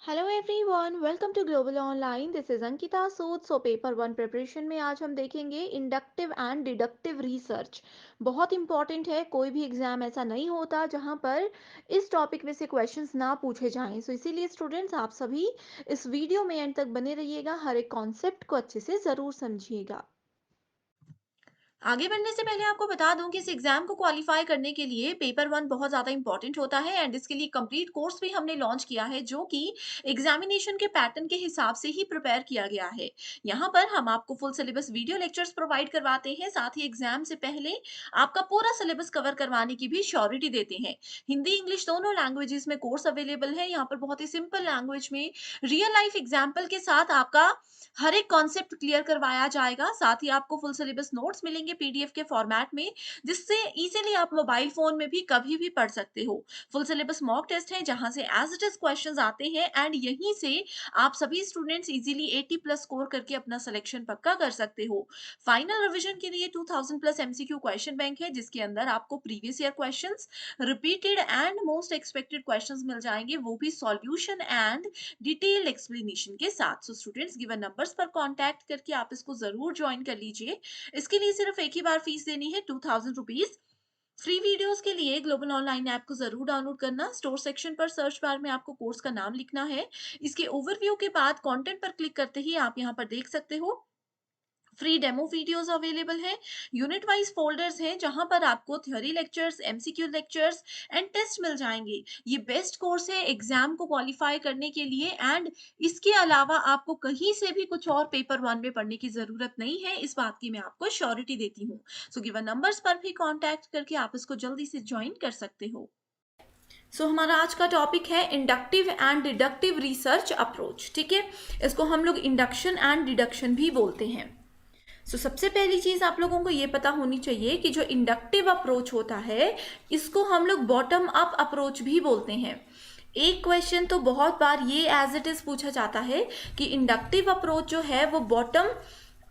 Hello everyone, welcome to global online. This is Ankita Sood. So paper one preparation में आज हम देखेंगे इंडक्टिव एंड डिडक्टिव रिसर्च। बहुत important है। कोई भी एग्जाम ऐसा नहीं होता जहां पर इस टॉपिक में से क्वेश्चंस ना पूछे जाएं। सो इसीलिए स्टूडेंट्स, आप सभी इस वीडियो में एंड तक बने रहिएगा। हर एक कॉन्सेप्ट को अच्छे से ज़रूर समझिएगा। आगे बढ़ने से पहले आपको बता दूं कि इस एग्जाम को क्वालिफाई करने के लिए पेपर वन बहुत ज़्यादा इंपॉर्टेंट होता है एंड इसके लिए कंप्लीट कोर्स भी हमने लॉन्च किया है जो कि एग्जामिनेशन के पैटर्न के हिसाब से ही प्रिपेयर किया गया है। यहाँ पर हम आपको full syllabus video lectures provide करवाते हैं, साथ ही एग्जाम से पहले आपका पूरा सिलेबस कवर करवाने की भी श्योरिटी देते हैं। हिंदी इंग्लिश दोनों लैंग्वेजेस में कोर्स अवेलेबल है। यहाँ पर बहुत ही सिंपल लैंग्वेज में रियल लाइफ एग्जाम्पल के साथ आपका हर एक कॉन्सेप्ट क्लियर करवाया जाएगा। साथ ही आपको फुल सिलेबस नोट्स मिलेंगे पीडीएफ के फॉर्मेट में, जिससे इजीली आप मोबाइल फोन में भी कभी भी पढ़ सकते हो। फुल सिलेबस मॉक टेस्ट है जहां से एज इट इज क्वेश्चंस आते हैं एंड यहीं से आप सभी स्टूडेंट्स इजीली 80 प्लस स्कोर करके अपना सिलेक्शन पक्का कर सकते हो। फाइनल रिवीजन के लिए 2000 प्लस एमसीक्यू क्वेश्चन बैंक है, जिसके अंदर आपको previous year questions, repeated and most expected questions मिल जाएंगे, वो भी सॉल्यूशन एंड डिटेल्ड एक्सप्लेनेशन के साथ। सो स्टूडेंट्स, गिवन नंबर्स पर कांटेक्ट करके आप इसको जरूर ज्वाइन कर लीजिए। इसके लिए सिर्फ एक ही बार फीस देनी है, 2000 रुपीज। फ्री वीडियोस के लिए ग्लोबल ऑनलाइन ऐप को जरूर डाउनलोड करना। स्टोर सेक्शन पर सर्च बार में आपको कोर्स का नाम लिखना है। इसके ओवरव्यू के बाद कंटेंट पर क्लिक करते ही आप यहाँ पर देख सकते हो फ्री डेमो वीडियोस अवेलेबल हैं। यूनिट वाइज फोल्डर्स हैं जहां पर आपको theory lectures, MCQ lectures and test मिल जाएंगे। ये बेस्ट कोर्स है एग्जाम को क्वालिफाई करने के लिए एंड इसके अलावा आपको कहीं से भी कुछ और पेपर वन में पढ़ने की जरूरत नहीं है, इस बात की मैं आपको श्योरिटी देती हूँ। सो गिवन नंबर्स पर भी कॉन्टैक्ट करके आप इसको जल्दी से ज्वाइन कर सकते हो। सो हमारा आज का टॉपिक है inductive and deductive research approach. ठीक है, इसको हम लोग इंडक्शन एंड डिडक्शन भी बोलते हैं। सबसे पहली चीज आप लोगों को ये पता होनी चाहिए कि जो इंडक्टिव अप्रोच होता है इसको हम लोग बॉटम अप अप्रोच भी बोलते हैं। एक क्वेश्चन तो बहुत बार ये एज इट इज पूछा जाता है कि इंडक्टिव अप्रोच जो है वो बॉटम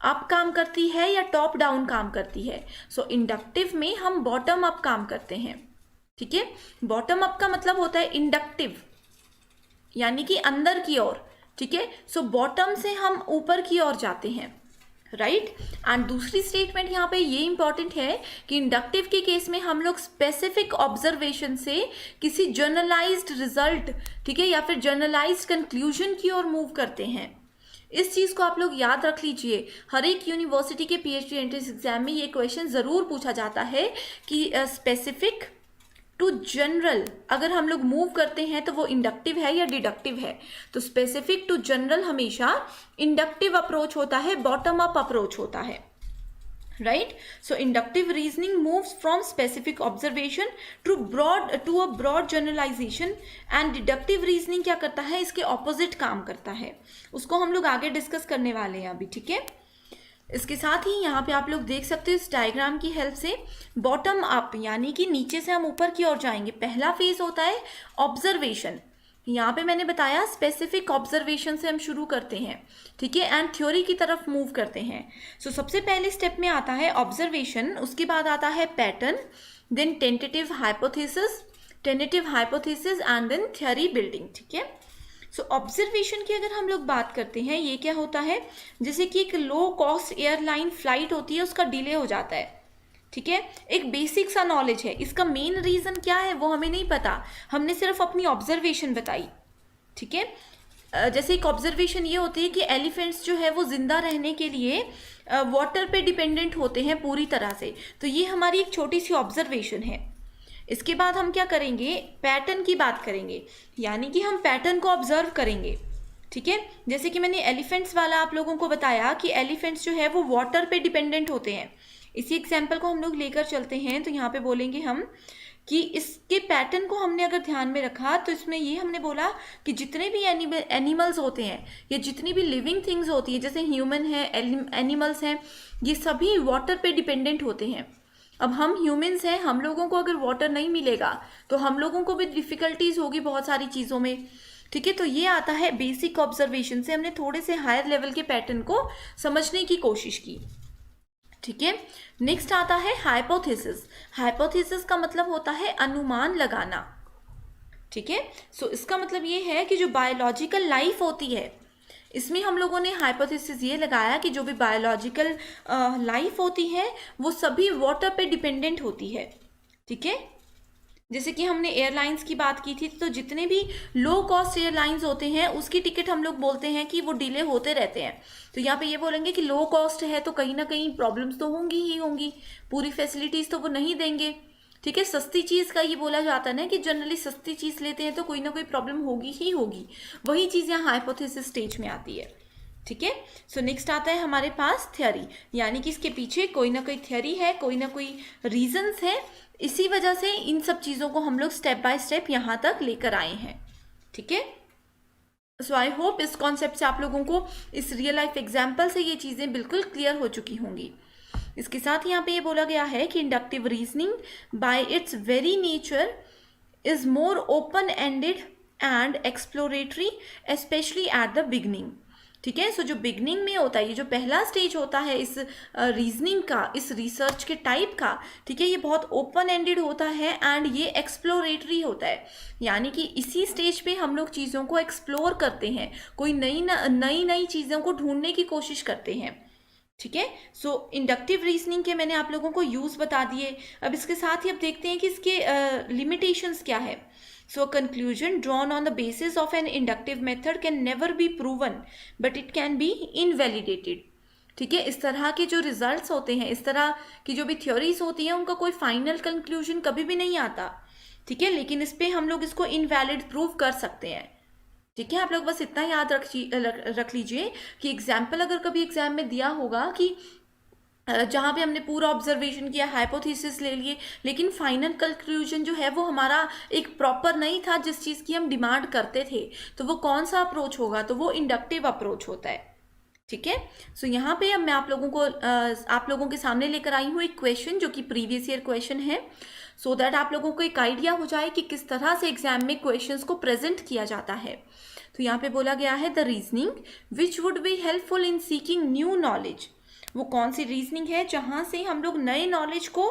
अप काम करती है या टॉप डाउन काम करती है। इंडक्टिव में हम बॉटम अप काम करते हैं। ठीक है, बॉटम अप का मतलब होता है इंडक्टिव, यानी कि अंदर की ओर। ठीक है, बॉटम से हम ऊपर की ओर जाते हैं, राइट। एंड दूसरी स्टेटमेंट यहाँ पे ये इंपॉर्टेंट है कि इंडक्टिव के केस में हम लोग स्पेसिफिक ऑब्जर्वेशन से किसी जनरलाइज्ड रिजल्ट, ठीक है, या फिर जनरलाइज्ड कंक्लूजन की ओर मूव करते हैं। इस चीज को आप लोग याद रख लीजिए। हर एक यूनिवर्सिटी के पीएचडी एंट्रेंस एग्जाम में ये क्वेश्चन जरूर पूछा जाता है कि स्पेसिफिक टू जनरल अगर हम लोग मूव करते हैं तो वो इंडक्टिव है या डिडक्टिव है। तो स्पेसिफिक टू जनरल हमेशा इंडक्टिव अप्रोच होता है, बॉटम अप अप्रोच होता है, right. Inductive reasoning moves from specific observation to a broad generalization and deductive reasoning क्या करता है, इसके ऑपोजिट काम करता है। उसको हम लोग आगे डिस्कस करने वाले हैं अभी। ठीक है, इसके साथ ही यहाँ पे आप लोग देख सकते हो इस डायग्राम की हेल्प से बॉटम अप यानी कि नीचे से हम ऊपर की ओर जाएंगे। पहला फेज होता है ऑब्जर्वेशन। यहाँ पे मैंने बताया स्पेसिफिक ऑब्जर्वेशन से हम शुरू करते हैं, ठीक है, एंड थ्योरी की तरफ मूव करते हैं। सबसे पहले स्टेप में आता है ऑब्जर्वेशन, उसके बाद आता है pattern, then tentative hypothesis and then theory building. ठीक है, ऑब्जर्वेशन की अगर हम लोग बात करते हैं, ये क्या होता है, जैसे कि एक लो कॉस्ट एयरलाइन फ्लाइट होती है, उसका डिले हो जाता है। ठीक है, एक बेसिक सा नॉलेज है, इसका मेन रीजन क्या है वो हमें नहीं पता, हमने सिर्फ अपनी ऑब्जर्वेशन बताई। ठीक है, जैसे एक ऑब्जर्वेशन ये होती है कि एलिफेंट्स जो है वो जिंदा रहने के लिए वाटर पे डिपेंडेंट होते हैं पूरी तरह से। तो ये हमारी एक छोटी सी ऑब्जर्वेशन है। इसके बाद हम क्या करेंगे, पैटर्न की बात करेंगे, यानी कि हम पैटर्न को ऑब्जर्व करेंगे। ठीक है, जैसे कि मैंने एलिफेंट्स वाला आप लोगों को बताया कि एलिफेंट्स जो है वो वाटर पे डिपेंडेंट होते हैं। इसी एग्जाम्पल को हम लोग लेकर चलते हैं, तो यहाँ पे बोलेंगे हम कि इसके पैटर्न को हमने अगर ध्यान में रखा तो इसमें ये हमने बोला कि जितने भी एनिमल्स होते हैं या जितनी भी लिविंग थिंग्स होती है, जैसे ह्यूमन है, एनिमल्स हैं, ये सभी वाटर पे डिपेंडेंट होते हैं। अब हम ह्यूमंस हैं, हम लोगों को अगर वाटर नहीं मिलेगा तो हम लोगों को भी डिफिकल्टीज होगी बहुत सारी चीज़ों में। ठीक है, तो ये आता है बेसिक ऑब्जर्वेशन से, हमने थोड़े से हायर लेवल के पैटर्न को समझने की कोशिश की। ठीक है, नेक्स्ट आता है हाइपोथेसिस। हाइपोथेसिस का मतलब होता है अनुमान लगाना। ठीक है। सो इसका मतलब ये है कि जो बायोलॉजिकल लाइफ होती है, इसमें हम लोगों ने हाइपोथेसिस ये लगाया कि जो भी बायोलॉजिकल लाइफ होती है वो सभी वाटर पे डिपेंडेंट होती है। ठीक है। जैसे कि हमने एयरलाइंस की बात की थी, तो जितने भी लो कॉस्ट एयरलाइंस होते हैं उसकी टिकट हम लोग बोलते हैं कि वो डिले होते रहते हैं। तो यहाँ पे ये बोलेंगे कि लो कॉस्ट है तो कहीं ना कहीं प्रॉब्लम्स तो होंगी ही होंगी, पूरी फैसिलिटीज तो वो नहीं देंगे। ठीक है। सस्ती चीज का ये बोला जाता है ना कि जनरली सस्ती चीज लेते हैं तो कोई ना कोई प्रॉब्लम होगी ही होगी। वही चीज यहाँ हाइपोथेसिस स्टेज में आती है। ठीक है। सो नेक्स्ट आता है हमारे पास थ्योरी, यानी कि इसके पीछे कोई ना कोई थ्योरी है, कोई ना कोई रीजंस है, इसी वजह से इन सब चीज़ों को हम लोग स्टेप बाय स्टेप यहाँ तक लेकर आए हैं। ठीक है। सो आई होप इस कॉन्सेप्ट से आप लोगों को इस रियल लाइफ एग्जाम्पल से ये चीज़ें बिल्कुल क्लियर हो चुकी होंगी। इसके साथ यहाँ पे ये बोला गया है कि inductive reasoning bye it's very nature is more open ended and exploratory, specially at the beginning. ठीक है। सो जो बिगनिंग में होता है, ये जो पहला स्टेज होता है इस रीजनिंग का, इस रिसर्च के टाइप का, ठीक है, ये बहुत ओपन एंडेड होता है एंड ये एक्सप्लोरेटरी होता है। यानी कि इसी स्टेज पे हम लोग चीज़ों को एक्सप्लोर करते हैं, कोई नई नई चीज़ों को ढूंढने की कोशिश करते हैं। ठीक है। सो इंडक्टिव रीजनिंग के मैंने आप लोगों को यूज़ बता दिए। अब इसके साथ ही अब देखते हैं कि इसके लिमिटेशंस क्या है। So a conclusion drawn on the basis of an inductive method can never be proven, but it can be invalidated. ठीक है। इस तरह के जो रिजल्ट्स होते हैं, इस तरह की जो भी थ्योरीज होती हैं, उनका कोई फाइनल कंक्लूजन कभी भी नहीं आता। ठीक है। लेकिन इस पे हम लोग इसको इनवैलिड प्रूव कर सकते हैं। ठीक है। आप लोग बस इतना याद रख लीजिए कि एग्जाम्पल अगर कभी एग्जाम में दिया होगा कि जहाँ पे हमने पूरा ऑब्जर्वेशन किया, हाइपोथेसिस ले लिए, लेकिन फाइनल कंक्लूजन जो है वो हमारा एक प्रॉपर नहीं था जिस चीज़ की हम डिमांड करते थे, तो वो कौन सा अप्रोच होगा, तो वो इंडक्टिव अप्रोच होता है। ठीक है। सो यहाँ पे अब मैं आप लोगों के सामने लेकर आई हूँ एक क्वेश्चन जो कि प्रीवियस ईयर क्वेश्चन है, सो दैट आप लोगों को एक आइडिया हो जाए कि किस तरह से एग्जाम में क्वेश्चंस को प्रेजेंट किया जाता है। तो यहाँ पे बोला गया है the reasoning which would be helpful in seeking new knowledge. वो कौन सी रीजनिंग है जहाँ से हम लोग नए नॉलेज को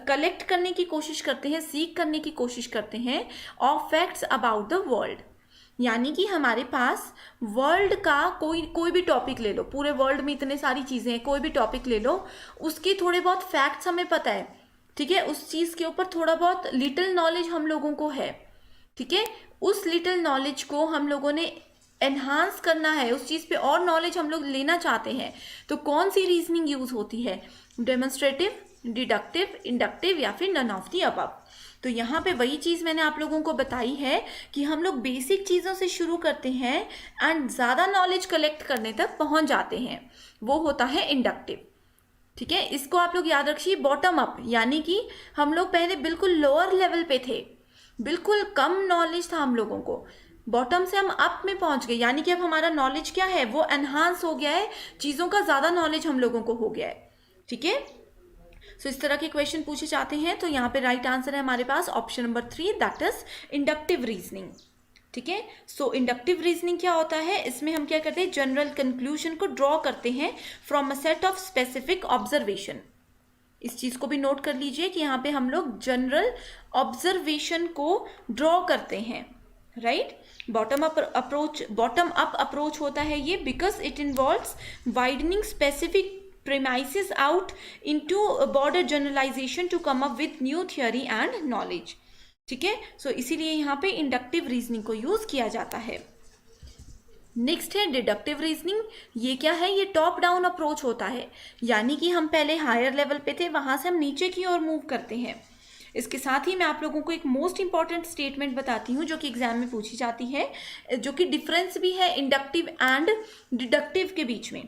कलेक्ट करने की कोशिश करते हैं, सीख करने की कोशिश करते हैं of facts about the world. यानी कि हमारे पास वर्ल्ड का कोई भी टॉपिक ले लो, पूरे वर्ल्ड में इतने सारी चीज़ें हैं, कोई भी टॉपिक ले लो, उसके थोड़े बहुत फैक्ट्स हमें पता है। ठीक है। उस चीज़ के ऊपर थोड़ा बहुत लिटिल नॉलेज हम लोगों को है। ठीक है। उस लिटिल नॉलेज को हम लोगों ने एनहांस करना है, उस चीज़ पे और नॉलेज हम लोग लेना चाहते हैं, तो कौन सी रीजनिंग यूज होती है, डेमोन्स्ट्रेटिव, डिडक्टिव, इंडक्टिव या फिर नन ऑफ दी अबव। तो यहाँ पे वही चीज़ मैंने आप लोगों को बताई है कि हम लोग बेसिक चीज़ों से शुरू करते हैं एंड ज़्यादा नॉलेज कलेक्ट करने तक पहुँच जाते हैं, वो होता है इंडक्टिव। ठीक है। इसको आप लोग याद रखिए, बॉटम अप, यानी कि हम लोग पहले बिल्कुल लोअर लेवल पे थे, बिल्कुल कम नॉलेज था हम लोगों को, बॉटम से हम अप में पहुंच गए, यानी कि अब हमारा नॉलेज क्या है, वो एनहांस हो गया है, चीज़ों का ज़्यादा नॉलेज हम लोगों को हो गया है। ठीक है। सो इस तरह के क्वेश्चन पूछे जाते हैं। तो यहाँ पे राइट आंसर है हमारे पास option number 3, that is inductive reasoning. ठीक है। सो इंडक्टिव रीजनिंग क्या होता है, इसमें हम क्या करते हैं, जनरल कंक्लूजन को ड्रॉ करते हैं from a set of specific observation. इस चीज़ को भी नोट कर लीजिए कि यहाँ पे हम लोग जनरल ऑब्जर्वेशन को ड्रॉ करते हैं। राइट। बॉटम अप अप्रोच होता है ये, because it involves widening specific premises out into a broader generalization to come up with new theory and knowledge। ठीक है। सो इसीलिए यहाँ पे इंडक्टिव रीजनिंग को यूज किया जाता है। नेक्स्ट है डिडक्टिव रीजनिंग। ये क्या है, ये टॉप डाउन अप्रोच होता है, यानी कि हम पहले हायर लेवल पे थे, वहां से हम नीचे की ओर मूव करते हैं। इसके साथ ही मैं आप लोगों को एक मोस्ट इंपॉर्टेंट स्टेटमेंट बताती हूँ जो कि एग्जाम में पूछी जाती है, जो कि डिफरेंस भी है इंडक्टिव एंड डिडक्टिव के बीच में।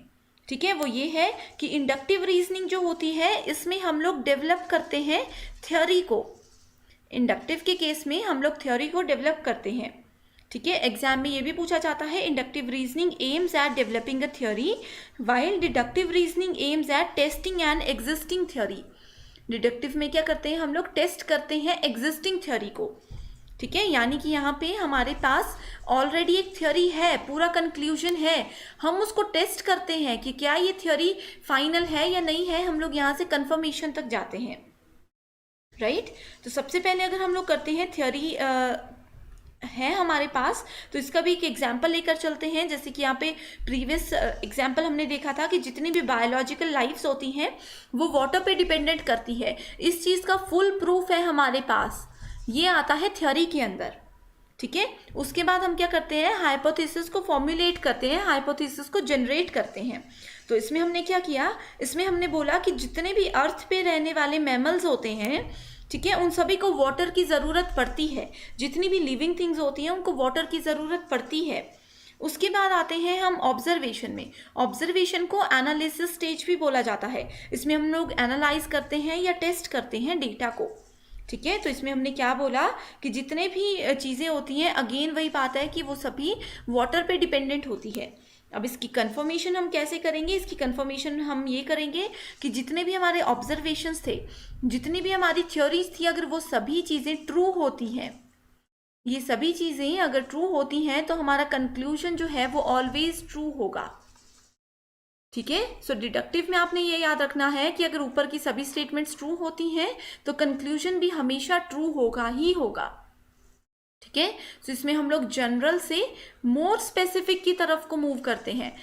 ठीक है। वो ये है कि इंडक्टिव रीजनिंग जो होती है इसमें हम लोग डेवलप करते हैं थ्योरी को, इंडक्टिव के केस में हम लोग थ्योरी को डेवलप करते हैं। ठीक है। एग्जाम में ये भी पूछा जाता है, inductive reasoning aims at developing a theory while deductive reasoning aims at testing an existing theory. Deductive में क्या करते हैं, हम लोग टेस्ट करते हैं एग्जिस्टिंग थ्योरी को। ठीक है। यानी कि यहाँ पे हमारे पास ऑलरेडी एक थ्योरी है, पूरा कंक्लूजन है, हम उसको टेस्ट करते हैं कि क्या ये थ्योरी फाइनल है या नहीं है, हम लोग यहाँ से कंफर्मेशन तक जाते हैं। राइट। तो सबसे पहले अगर हम लोग करते हैं थ्योरी है हमारे पास, तो इसका भी एक एग्जाम्पल लेकर चलते हैं। जैसे कि यहाँ पे प्रीवियस एग्जाम्पल हमने देखा था कि जितनी भी बायोलॉजिकल लाइफ्स होती हैं वो वाटर पे डिपेंडेंट करती है। इस चीज़ का फुल प्रूफ है हमारे पास, ये आता है थ्योरी के अंदर। ठीक है, उसके बाद हम क्या करते हैं, हाइपोथेसिस को फॉर्मुलेट करते हैं, हाइपोथेसिस को जनरेट करते हैं। तो इसमें हमने क्या किया, इसमें हमने बोला कि जितने भी अर्थ पे रहने वाले मैमल्स होते हैं, ठीक है, उन सभी को वाटर की ज़रूरत पड़ती है। जितनी भी लिविंग थिंग्स होती हैं उनको वाटर की ज़रूरत पड़ती है। उसके बाद आते हैं हम ऑब्जर्वेशन में। ऑब्जर्वेशन को एनालिसिस स्टेज भी बोला जाता है। इसमें हम लोग एनालाइज करते हैं या टेस्ट करते हैं डेटा को। ठीक है, तो इसमें हमने क्या बोला कि जितने भी चीज़ें होती हैं, अगेन वही बात है कि वो सभी वाटर पे डिपेंडेंट होती है। अब इसकी कंफर्मेशन हम कैसे करेंगे, इसकी कंफर्मेशन हम ये करेंगे कि जितने भी हमारे ऑब्जर्वेशंस थे, जितनी भी हमारी थ्योरीज थी, अगर वो सभी चीज़ें ट्रू होती हैं, ये सभी चीज़ें अगर ट्रू होती हैं तो हमारा कंक्लूजन जो है वो ऑलवेज ट्रू होगा। ठीक है, सो डिडक्टिव में आपने ये याद रखना है कि अगर ऊपर की सभी स्टेटमेंट्स ट्रू होती हैं तो कंक्लूजन भी हमेशा ट्रू होगा ही होगा। ठीक है, तो इसमें हम लोग जनरल से मोर स्पेसिफिक की तरफ को मूव करते हैं,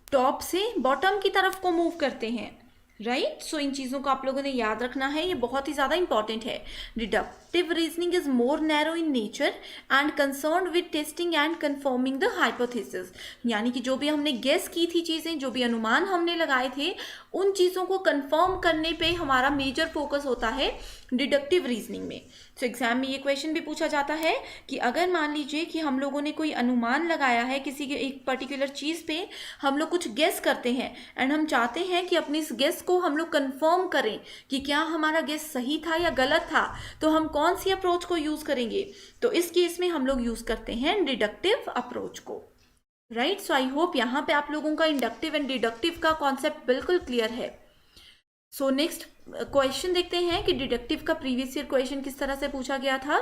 टॉप से बॉटम की तरफ को मूव करते हैं। राइट, सो इन चीज़ों को आप लोगों ने याद रखना है, ये बहुत ही ज़्यादा इंपॉर्टेंट है। Deductive reasoning is more narrow in nature and concern with testing and confirming the hypothesis. यानी कि जो भी हमने गेस की थी चीज़ें, जो भी अनुमान हमने लगाए थे, उन चीज़ों को कंफर्म करने पे हमारा मेजर फोकस होता है डिडक्टिव रीजनिंग में। तो एग्जाम में ये क्वेश्चन भी पूछा जाता है कि अगर मान लीजिए कि हम लोगों ने कोई अनुमान लगाया है किसी के एक पर्टिकुलर चीज़ पे, हम लोग कुछ गेस करते हैं एंड हम चाहते हैं कि अपनी इस गेस को हम लोग कंफर्म करें कि क्या हमारा गेस सही था या गलत था, तो हम कौन सी अप्रोच को यूज़ करेंगे। तो इस केस में हम लोग यूज़ करते हैं डिडक्टिव अप्रोच को। राइट, सो आई होप यहाँ पे आप लोगों का इंडक्टिव एंड डिडक्टिव का कॉन्सेप्ट बिल्कुल क्लियर है। सो नेक्स्ट क्वेश्चन देखते हैं कि डिडक्टिव का प्रीवियस ईयर क्वेश्चन किस तरह से पूछा गया था।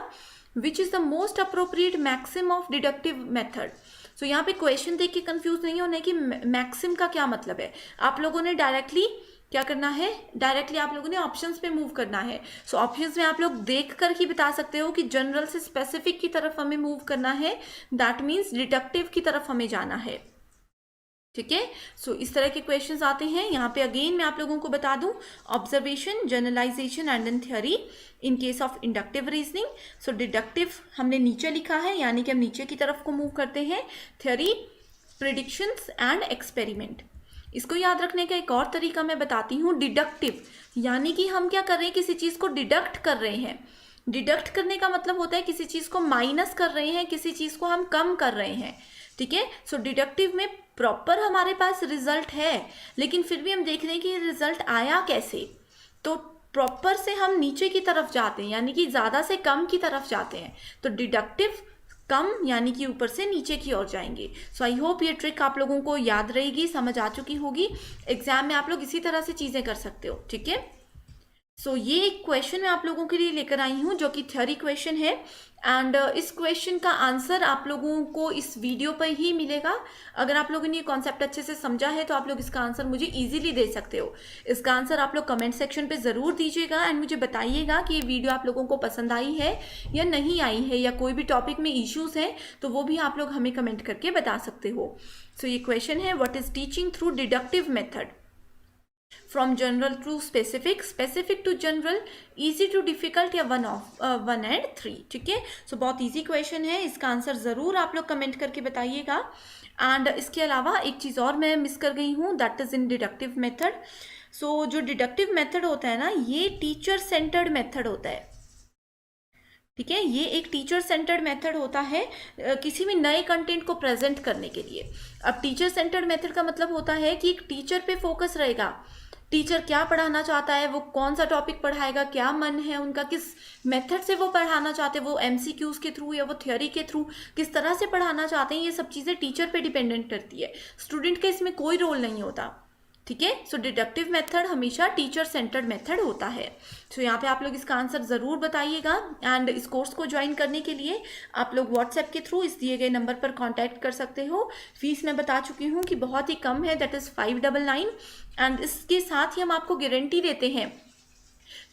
Which is the most appropriate maxim of deductive method. So यहाँ पे क्वेश्चन देख के कंफ्यूज नहीं होने कि मैक्सिम का क्या मतलब है। आप लोगों ने डायरेक्टली क्या करना है, डायरेक्टली आप लोगों ने ऑप्शंस पे मूव करना है। सो ऑप्शंस में आप लोग देख कर ही बता सकते हो कि जनरल से स्पेसिफिक की तरफ हमें मूव करना है, दैट मीन्स डिडक्टिव की तरफ हमें जाना है। ठीक है, सो इस तरह के क्वेश्चंस आते हैं। यहाँ पे अगेन मैं आप लोगों को बता दूं, observation, generalization and then theory in case of inductive reasoning. So deductive हमने नीचे लिखा है, यानी कि हम नीचे की तरफ को मूव करते हैं। Theory, predictions and experiment. इसको याद रखने का एक और तरीका मैं बताती हूँ, डिडक्टिव यानी कि हम क्या कर रहे हैं, किसी चीज़ को डिडक्ट कर रहे हैं। डिडक्ट करने का मतलब होता है किसी चीज़ को माइनस कर रहे हैं, किसी चीज़ को हम कम कर रहे हैं। ठीक है, सो डिडक्टिव में प्रॉपर हमारे पास रिजल्ट है, लेकिन फिर भी हम देख रहे हैं कि रिजल्ट आया कैसे। तो प्रॉपर से हम नीचे की तरफ जाते हैं, यानी कि ज़्यादा से कम की तरफ जाते हैं। तो डिडक्टिव कम यानी कि ऊपर से नीचे की ओर जाएंगे। सो आई होप ये ट्रिक आप लोगों को याद रहेगी, समझ आ चुकी होगी। एग्जाम में आप लोग इसी तरह से चीज़ें कर सकते हो। ठीक है, सो ये एक क्वेश्चन मैं आप लोगों के लिए लेकर आई हूँ जो कि थ्योरी क्वेश्चन है, एंड इस क्वेश्चन का आंसर आप लोगों को इस वीडियो पर ही मिलेगा। अगर आप लोगों ने ये कॉन्सेप्ट अच्छे से समझा है तो आप लोग इसका आंसर मुझे इजीली दे सकते हो। इसका आंसर आप लोग कमेंट सेक्शन पे ज़रूर दीजिएगा एंड मुझे बताइएगा कि ये वीडियो आप लोगों को पसंद आई है या नहीं आई है, या कोई भी टॉपिक में इश्यूज हैं तो वो भी आप लोग हमें कमेंट करके बता सकते हो। सो ये क्वेश्चन है, what is teaching through deductive method from general to specific, specific to general, easy to difficult, या वन एंड थ्री। ठीक है, सो बहुत इजी क्वेश्चन है, इसका आंसर ज़रूर आप लोग कमेंट करके बताइएगा। एंड इसके अलावा एक चीज़ और मैं मिस कर गई हूँ, that is in deductive method. So जो डिडक्टिव मेथड होता है ना, ये टीचर सेंटर्ड मेथड होता है। ठीक है, ये एक टीचर सेंटर्ड मेथड होता है किसी भी नए कंटेंट को प्रेजेंट करने के लिए। अब टीचर सेंटर्ड मेथड का मतलब होता है कि एक टीचर पे फोकस रहेगा, टीचर क्या पढ़ाना चाहता है, वो कौन सा टॉपिक पढ़ाएगा, क्या मन है उनका, किस मेथड से वो पढ़ाना चाहते हैं, वो एमसीक्यूज के थ्रू या वो थ्योरी के थ्रू किस तरह से पढ़ाना चाहते हैं, ये सब चीज़ें टीचर पे डिपेंडेंट करती है। स्टूडेंट का इसमें कोई रोल नहीं होता। ठीक है, सो डिडक्टिव मेथड हमेशा टीचर सेंटर्ड मेथड होता है। सो यहाँ पे आप लोग इसका आंसर ज़रूर बताइएगा। एंड इस कोर्स को ज्वाइन करने के लिए आप लोग व्हाट्सएप के थ्रू इस दिए गए नंबर पर कांटेक्ट कर सकते हो। फीस मैं बता चुकी हूँ कि बहुत ही कम है, दैट इज़ 599। एंड इसके साथ ही हम आपको गारंटी देते हैं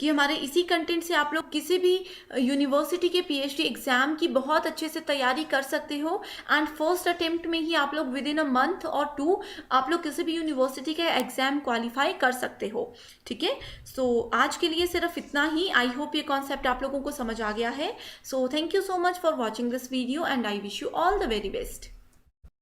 कि हमारे इसी कंटेंट से आप लोग किसी भी यूनिवर्सिटी के पीएचडी एग्जाम की बहुत अच्छे से तैयारी कर सकते हो, एंड फर्स्ट अटेम्प्ट में ही आप लोग विद इन अ मंथ और 2 आप लोग किसी भी यूनिवर्सिटी का एग्जाम क्वालिफाई कर सकते हो। ठीक है, सो आज के लिए सिर्फ इतना ही। आई होप ये कॉन्सेप्ट आप लोगों को समझ आ गया है। So thank you so much for watching this video and I wish you all the very best.